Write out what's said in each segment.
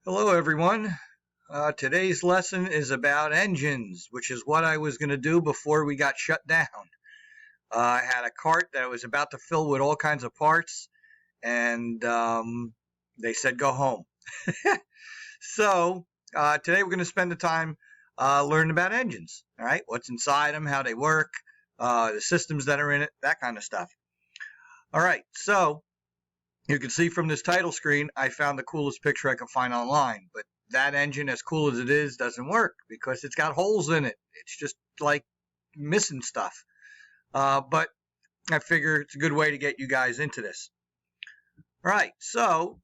Hello everyone. Today's lesson is about engines, which is what I was going to do before we got shut down. I had a cart that I was about to fill with all kinds of parts, and they said go home. So today we're going to spend the time learning about engines. All right, what's inside them, how they work, the systems that are in it, that kind of stuff. All right, so you can see from this title screen, I found the coolest picture I could find online, but that engine, as cool as it is, doesn't work because it's got holes in it. It's just like missing stuff. But I figure it's a good way to get you guys into this. All right, so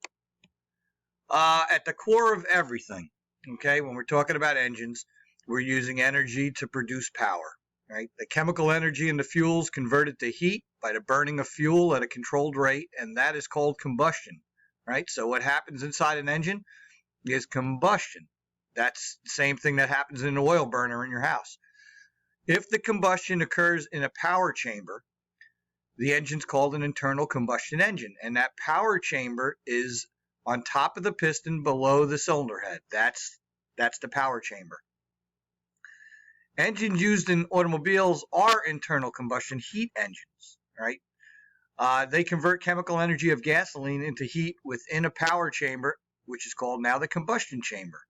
at the core of everything, okay, when we're talking about engines, we're using energy to produce power. Right? The chemical energy in the fuels converted to heat by the burning of fuel at a controlled rate, and that is called combustion. Right? So what happens inside an engine is combustion. That's the same thing that happens in an oil burner in your house. If the combustion occurs in a power chamber, the engine's called an internal combustion engine, and that power chamber is on top of the piston below the cylinder head. That's the power chamber. Engines used in automobiles are internal combustion heat engines, right? They convert chemical energy of gasoline into heat within a power chamber, which is called now the combustion chamber.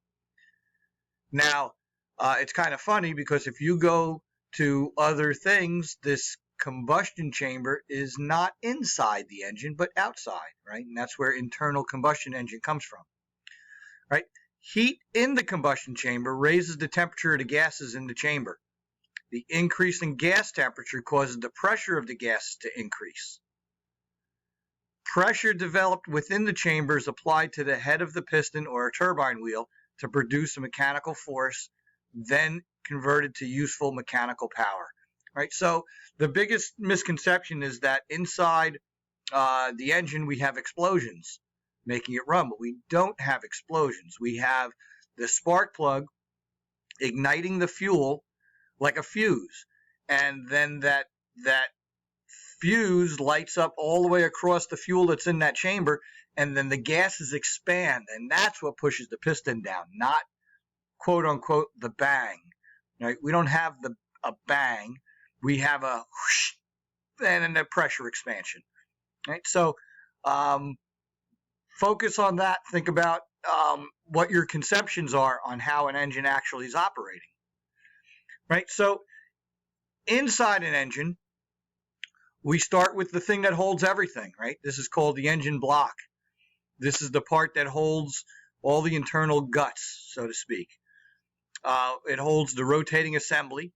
Now, it's kind of funny because if you go to other things, this combustion chamber is not inside the engine, but outside, right? And that's where internal combustion engine comes from, right? Heat in the combustion chamber raises the temperature of the gases in the chamber. The increase in gas temperature causes the pressure of the gases to increase. Pressure developed within the chamber is applied to the head of the piston or a turbine wheel to produce a mechanical force, then converted to useful mechanical power. Right? So the biggest misconception is that inside the engine we have explosions making it run, but we don't have explosions. We have the spark plug igniting the fuel like a fuse, and then that fuse lights up all the way across the fuel that's in that chamber, and then the gases expand, and that's what pushes the piston down, not quote unquote the bang. Right? We don't have a bang, we have a whoosh, and then the pressure expansion. Right? So focus on that. Think about what your conceptions are on how an engine actually is operating. Right? So inside an engine, we start with the thing that holds everything, right? This is called the engine block. This is the part that holds all the internal guts, so to speak. It holds the rotating assembly,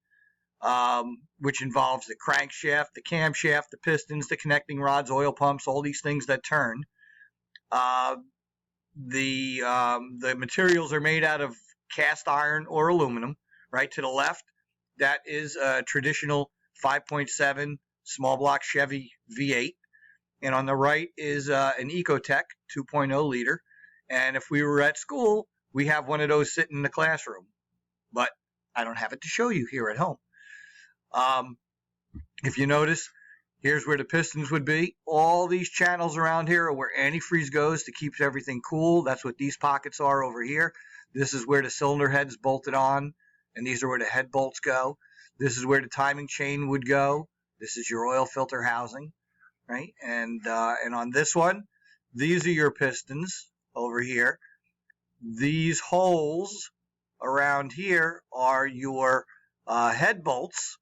which involves the crankshaft, the camshaft, the pistons, the connecting rods, oil pumps, all these things that turn. The materials are made out of cast iron or aluminum. Right to the left, that is a traditional 5.7 small block Chevy V8. And on the right is an Ecotec 2.0 liter. And if we were at school, we have one of those sitting in the classroom. But I don't have it to show you here at home. If you notice, here's where the pistons would be. All these channels around here are where antifreeze goes to keep everything cool. That's what these pockets are over here. This is where the cylinder head's bolted on, and these are where the head bolts go. This is where the timing chain would go. This is your oil filter housing, right? And on this one, these are your pistons over here. These holes around here are your head bolts.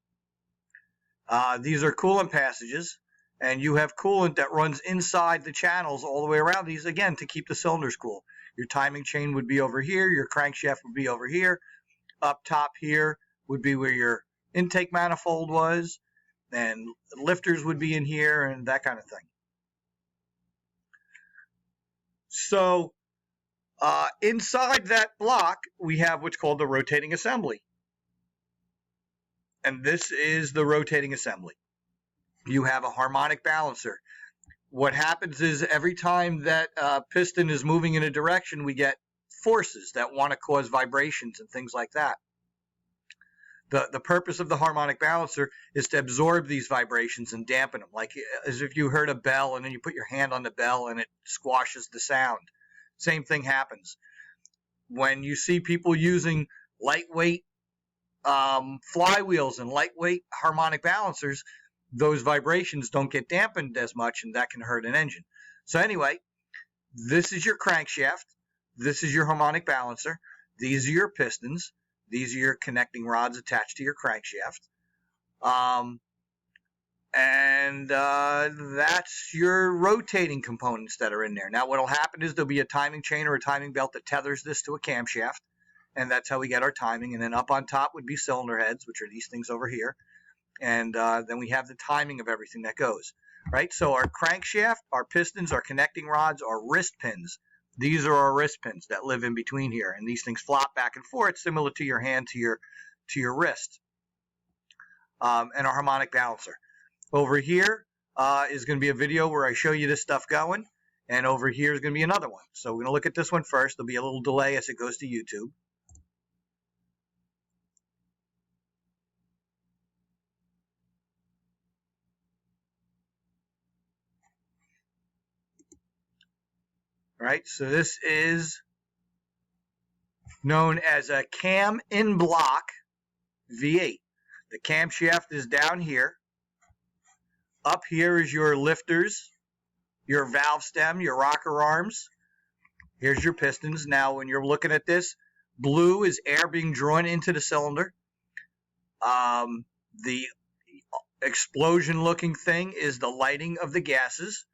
These are coolant passages, and you have coolant that runs inside the channels all the way around these, again, to keep the cylinders cool. Your timing chain would be over here. Your crankshaft would be over here. Up top here would be where your intake manifold was, and lifters would be in here, and that kind of thing. So inside that block, we have what's called the rotating assembly. And this is the rotating assembly. You have a harmonic balancer. What happens is every time that piston is moving in a direction, we get forces that want to cause vibrations and things like that. The purpose of the harmonic balancer is to absorb these vibrations and dampen them, like as if you heard a bell and then you put your hand on the bell and it squashes the sound. Same thing happens. when you see people using lightweight flywheels and lightweight harmonic balancers, those vibrations don't get dampened as much, and that can hurt an engine. So anyway, this is your crankshaft. This is your harmonic balancer. These are your pistons. These are your connecting rods attached to your crankshaft. That's your rotating components that are in there. Now, what will happen is there'll be a timing chain or a timing belt that tethers this to a camshaft, and that's how we get our timing. And then up on top would be cylinder heads, which are these things over here. And then we have the timing of everything that goes, right? So our crankshaft, our pistons, our connecting rods, our wrist pins. These are our wrist pins that live in between here, and these things flop back and forth, similar to your hand to your wrist. And our harmonic balancer. Over here is going to be a video where I show you this stuff going, and over here is going to be another one. So we're going to look at this one first. There'll be a little delay as it goes to YouTube. All right, so this is known as a cam in block V8. The camshaft is down here. Up here is your lifters, your valve stem, your rocker arms. Here's your pistons. Now, when you're looking at this, blue is air being drawn into the cylinder. The explosion-looking thing is the lighting of the gases.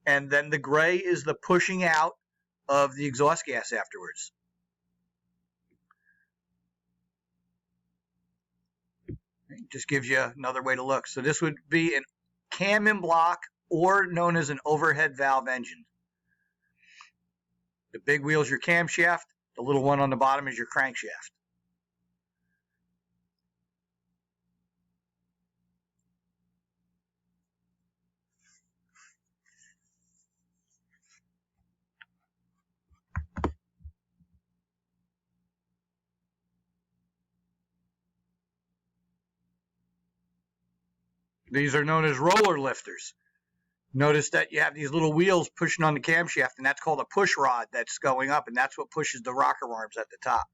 And then the gray is the pushing out of the exhaust gas afterwards. It just gives you another way to look. So this would be an cam in block, or known as an overhead valve engine. The big wheel is your camshaft. The little one on the bottom is your crankshaft. These are known as roller lifters. Notice that you have these little wheels pushing on the camshaft, and that's called a push rod that's going up, and that's what pushes the rocker arms at the top.